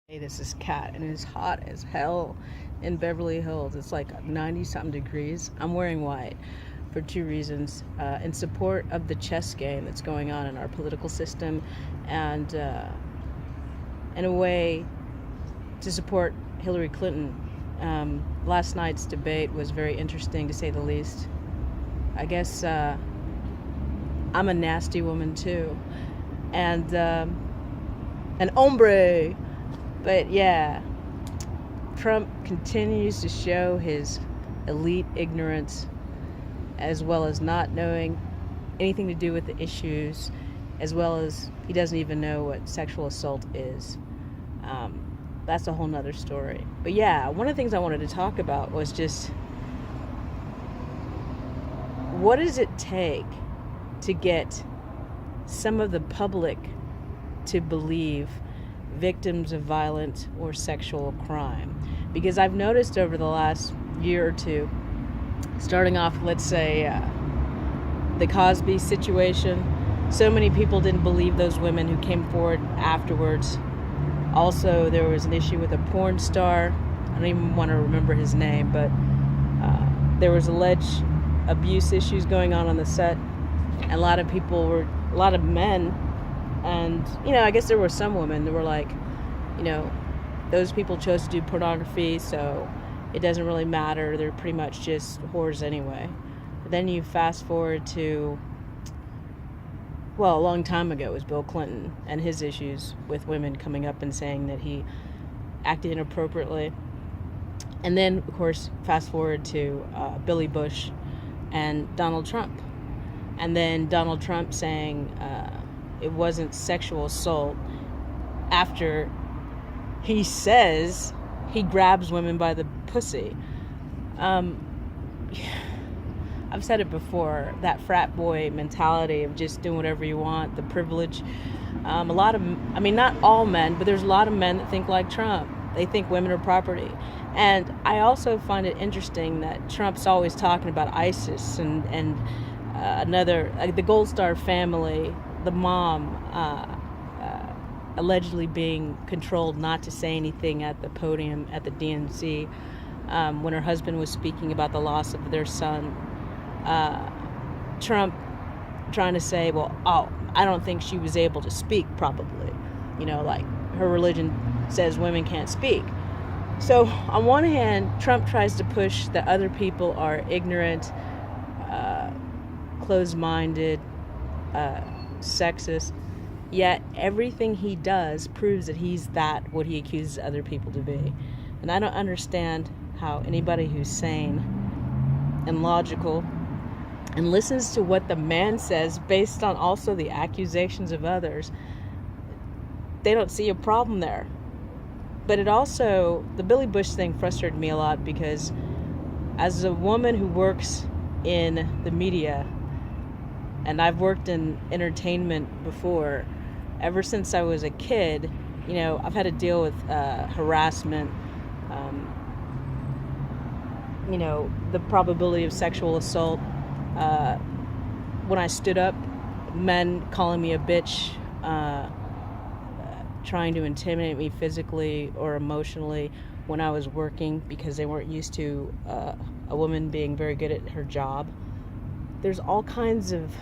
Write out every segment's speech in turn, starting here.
Hey, this is Kat, and it's hot as hell in Beverly Hills. It's like 90 something degrees. I'm wearing white for two reasons: in support of the chess game that's going on in our political system, and in a way to support Hillary Clinton. Last night's debate was very interesting, to say the least. I guess I'm a nasty woman too, and an hombre. But yeah, Trump continues to show his elite ignorance, as well as not knowing anything to do with the issues, as well as he doesn't even know what sexual assault is. That's a whole nother story. But yeah, one of the things I wanted to talk about was just, what does it take to get some of the public to believe victims of violent or sexual crime? Because I've noticed over the last year or two, starting off, let's say, the Cosby situation, so many people didn't believe those women who came forward afterwards. Also, there was an issue with a porn star. I don't even want to remember his name, but there was alleged abuse issues going on the set, and a lot of men, and, I guess there were some women that were like, those people chose to do pornography, so it doesn't really matter. They're pretty much just whores anyway. But then you fast forward to, a long time ago, it was Bill Clinton and his issues with women coming up and saying that he acted inappropriately. And then, of course, fast forward to Billy Bush and Donald Trump. And then Donald Trump saying it wasn't sexual assault after he says he grabs women by the pussy. I've said it before, that frat boy mentality of just doing whatever you want, the privilege. Not all men, but there's a lot of men that think like Trump. They think women are property. And I also find it interesting that Trump's always talking about ISIS and the Gold Star family, the mom, allegedly being controlled not to say anything at the podium at the DNC when her husband was speaking about the loss of their son. Trump trying to say, I don't think she was able to speak probably. Like her religion says women can't speak. So on one hand, Trump tries to push that other people are ignorant, closed-minded, sexist, yet everything he does proves that he's what he accuses other people to be. And I don't understand how anybody who's sane and logical and listens to what the man says based on also the accusations of others, they don't see a problem there. But the Billy Bush thing frustrated me a lot, because as a woman who works in the media, and I've worked in entertainment before, ever since I was a kid, I've had to deal with harassment, the probability of sexual assault. When I stood up, men calling me a bitch, trying to intimidate me physically or emotionally when I was working because they weren't used to a woman being very good at her job. There's all kinds of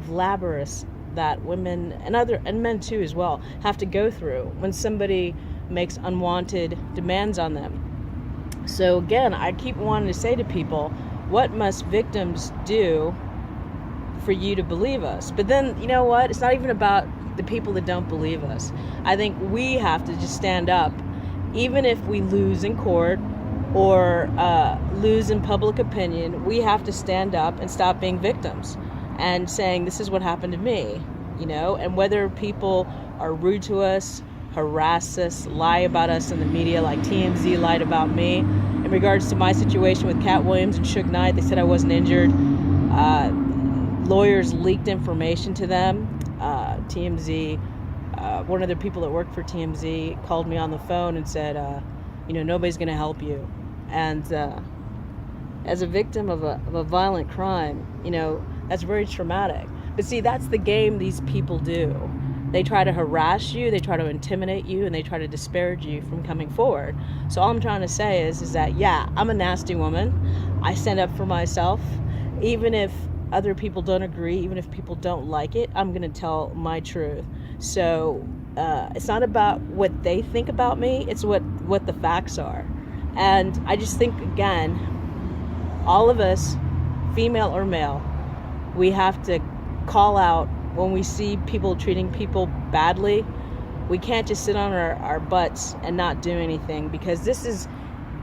labyrinths that women and men too as well have to go through when somebody makes unwanted demands on them. So again, I keep wanting to say to people, what must victims do for you to believe us? But then, you know what? It's not even about the people that don't believe us. I think we have to just stand up, even if we lose in court or lose in public opinion. We have to stand up and stop being victims and saying, this is what happened to me, and whether people are rude to us, harass us, lie about us in the media, like TMZ lied about me. In regards to my situation with Cat Williams and Suge Knight, they said I wasn't injured. Lawyers leaked information to them. TMZ, one of the people that worked for TMZ called me on the phone and said, nobody's going to help you. And as a victim of a violent crime, that's very traumatic. But see, that's the game these people do. They try to harass you, they try to intimidate you, and they try to disparage you from coming forward. So all I'm trying to say is that, yeah, I'm a nasty woman. I stand up for myself. Even if other people don't agree, even if people don't like it, I'm going to tell my truth. So it's not about what they think about me, it's what the facts are. And I just think, again, all of us, female or male, we have to call out when we see people treating people badly. We can't just sit on our butts and not do anything, because this is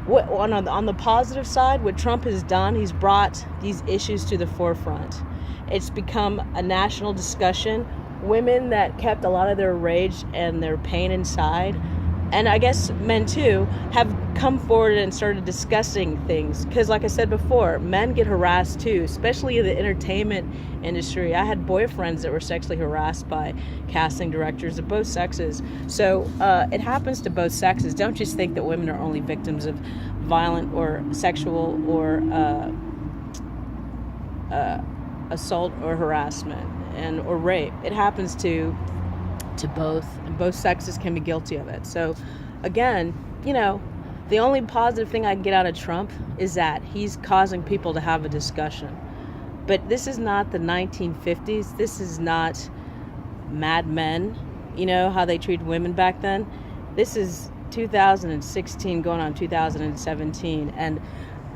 what, on the positive side, what Trump has done. He's brought these issues to the forefront. It's become a national discussion. Women that kept a lot of their rage and their pain inside, and I guess men too, have come forward and started discussing things. Because like I said before, men get harassed too, especially in the entertainment industry. I had boyfriends that were sexually harassed by casting directors of both sexes. So it happens to both sexes. Don't just think that women are only victims of violent or sexual or assault or harassment or rape. It happens to both, and both sexes can be guilty of it. So again, the only positive thing I can get out of Trump is that he's causing people to have a discussion. But this is not the 1950s. This is not Mad Men, how they treated women back then. This is 2016 going on 2017, and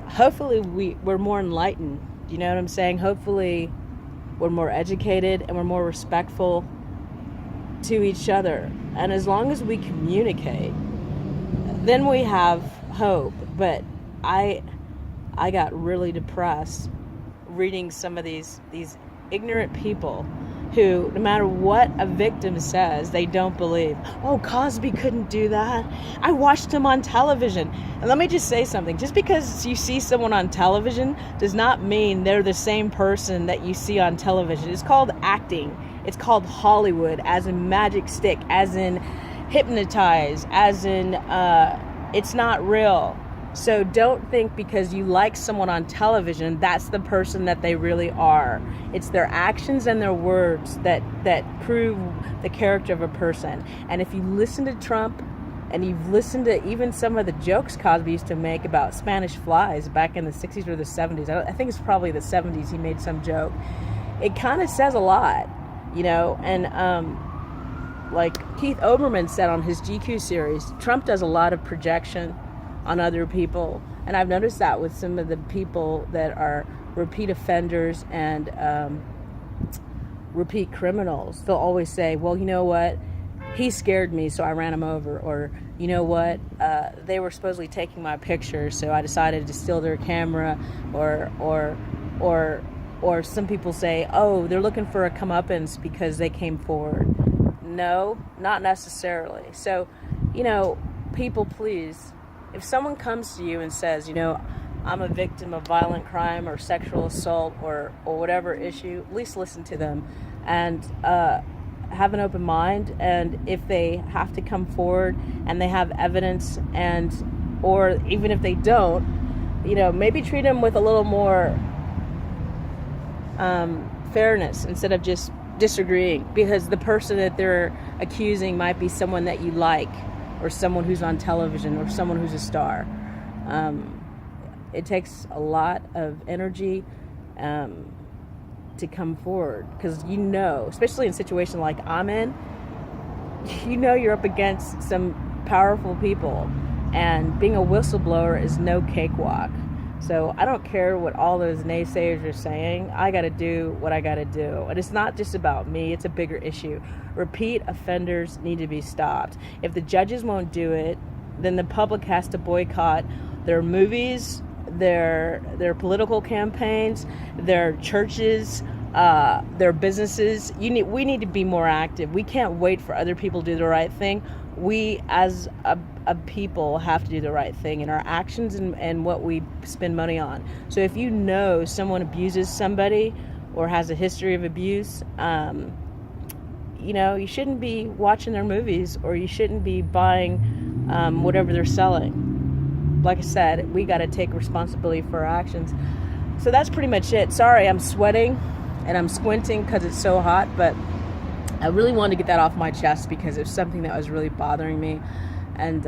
hopefully we're more enlightened. You know what I'm saying? Hopefully we're more educated and we're more respectful to each other. And as long as we communicate, then we have hope. But I got really depressed reading some of these ignorant people who, no matter what a victim says, they don't believe. Oh, Cosby couldn't do that. I watched him on television. And let me just say something. Just because you see someone on television does not mean they're the same person that you see on television. It's called acting. It's called Hollywood, as in magic stick, as in hypnotize, as in it's not real. So don't think because you like someone on television, that's the person that they really are. It's their actions and their words that prove the character of a person. And if you listen to Trump, and you've listened to even some of the jokes Cosby used to make about Spanish flies back in the 60s or the 70s, I think it's probably the 70s he made some joke. It kind of says a lot. And like Keith Olbermann said on his GQ series, Trump does a lot of projection on other people. And I've noticed that with some of the people that are repeat offenders and repeat criminals. They'll always say, well, you know what? He scared me, so I ran him over. Or, you know what? They were supposedly taking my picture, so I decided to steal their camera. Or some people say, oh, they're looking for a comeuppance because they came forward. No, not necessarily. So, people, please, if someone comes to you and says, I'm a victim of violent crime or sexual assault or whatever issue, at least listen to them and have an open mind. And if they have to come forward and they have evidence, or even if they don't, maybe treat them with a little more fairness instead of just disagreeing, because the person that they're accusing might be someone that you like, or someone who's on television, or someone who's a star. It takes a lot of energy to come forward, because especially in a situation like I'm in, you're up against some powerful people, and being a whistleblower is no cakewalk. So I don't care what all those naysayers are saying. I got to do what I got to do. And it's not just about me. It's a bigger issue. Repeat offenders need to be stopped. If the judges won't do it, then the public has to boycott their movies, their political campaigns, their churches, their businesses. We need to be more active. We can't wait for other people to do the right thing. We as a people have to do the right thing in our actions and what we spend money on. So if someone abuses somebody or has a history of abuse, you shouldn't be watching their movies, or you shouldn't be buying whatever they're selling. Like I said, we got to take responsibility for our actions. So that's pretty much it. Sorry, I'm sweating and I'm squinting because it's so hot, but I really wanted to get that off my chest because it was something that was really bothering me. And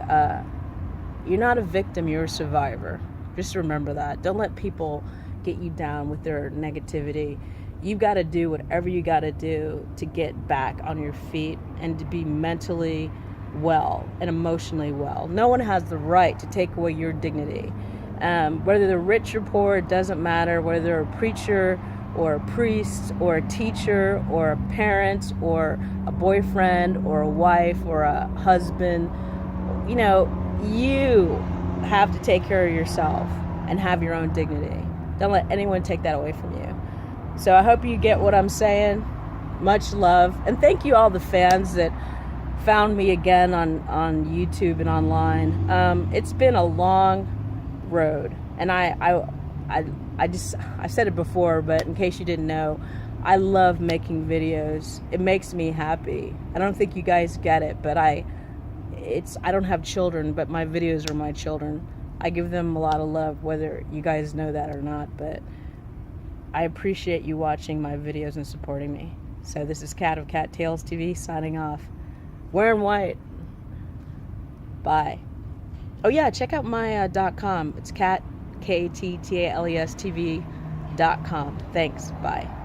you're not a victim, you're a survivor. Just remember that. Don't let people get you down with their negativity. You've got to do whatever you got to do to get back on your feet and to be mentally well and emotionally well. No one has the right to take away your dignity. Whether they're rich or poor, it doesn't matter. Whether they're a preacher or a priest or a teacher or a parent or a boyfriend or a wife or a husband, you know, you have to take care of yourself and have your own dignity. Don't let anyone take that away from you. So I hope you get what I'm saying. Much love. And thank you all the fans that found me again on YouTube and online. It's been a long road. And I said it before, but in case you didn't know, I love making videos. It makes me happy. I don't think you guys get it, but I don't have children, but my videos are my children. I give them a lot of love, whether you guys know that or not, but I appreciate you watching my videos and supporting me. So this is Kat of Kattalestv signing off. Wearing white. Bye. Oh yeah, check out my .com. It's Kat, KATTALESTV.com. Thanks. Bye.